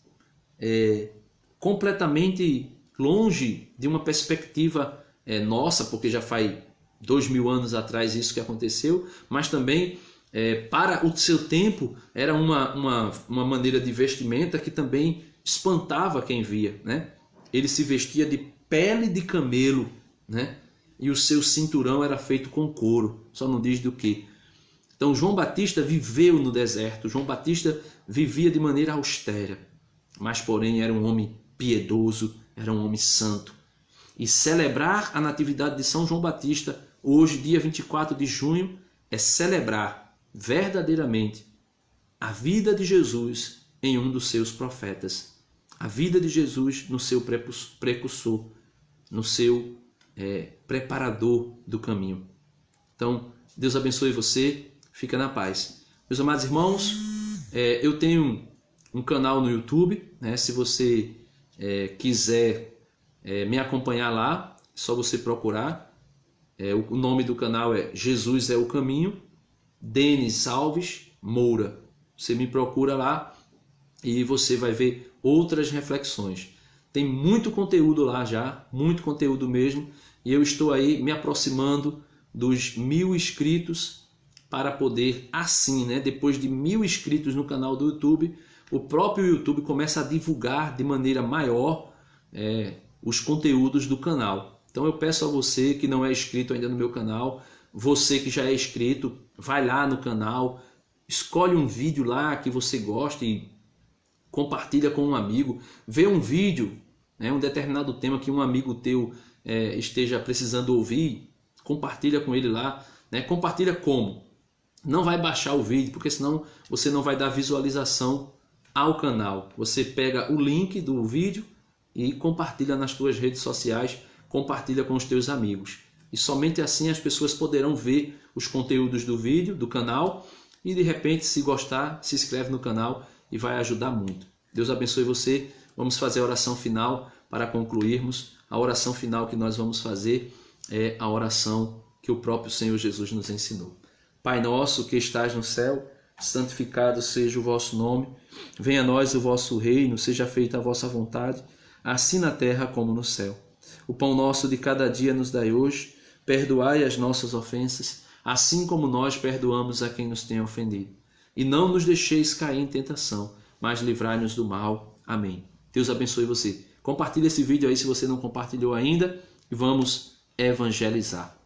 completamente longe de uma perspectiva nossa, porque já faz 2000 anos atrás isso que aconteceu, mas também para o seu tempo era uma maneira de vestimenta que também espantava quem via, né? Ele se vestia de pele de camelo, né? E o seu cinturão era feito com couro, só não diz do que. Então João Batista viveu no deserto, João Batista vivia de maneira austera, mas porém era um homem piedoso, era um homem santo. E celebrar a natividade de São João Batista, hoje, dia 24 de junho, é celebrar verdadeiramente a vida de Jesus em um dos seus profetas, a vida de Jesus no seu precursor, no seu preparador do caminho. Então, Deus abençoe você, fica na paz. Meus amados irmãos, Eu tenho um canal no YouTube, né? Se você quiser me acompanhar lá, é só você procurar. O nome do canal é Jesus é o Caminho, Denis Alves Moura. Você me procura lá e você vai ver outras reflexões. Tem muito conteúdo lá já, muito conteúdo mesmo, e eu estou aí me aproximando dos 1000 inscritos para poder assim, né, depois de 1000 inscritos no canal do YouTube, o próprio YouTube começa a divulgar de maneira maior os conteúdos do canal. Então eu peço a você que não é inscrito ainda no meu canal, você que já é inscrito, vai lá no canal, escolhe um vídeo lá que você gosta e compartilha com um amigo, vê um vídeo, um determinado tema que um amigo teu esteja precisando ouvir, compartilha com ele lá. Compartilha como? Não vai baixar o vídeo, porque senão você não vai dar visualização ao canal. Você pega o link do vídeo e compartilha nas tuas redes sociais, compartilha com os teus amigos. E somente assim as pessoas poderão ver os conteúdos do vídeo, do canal, e de repente, se gostar, se inscreve no canal e vai ajudar muito. Deus abençoe você. Vamos fazer a oração final para concluirmos. A oração final que nós vamos fazer é a oração que o próprio Senhor Jesus nos ensinou. Pai nosso que estás no céu, santificado seja o vosso nome. Venha a nós o vosso reino, seja feita a vossa vontade, assim na terra como no céu. O pão nosso de cada dia nos dai hoje. Perdoai as nossas ofensas, assim como nós perdoamos a quem nos tem ofendido. E não nos deixeis cair em tentação, mas livrai-nos do mal. Amém. Deus abençoe você. Compartilhe esse vídeo aí se você não compartilhou ainda e vamos evangelizar.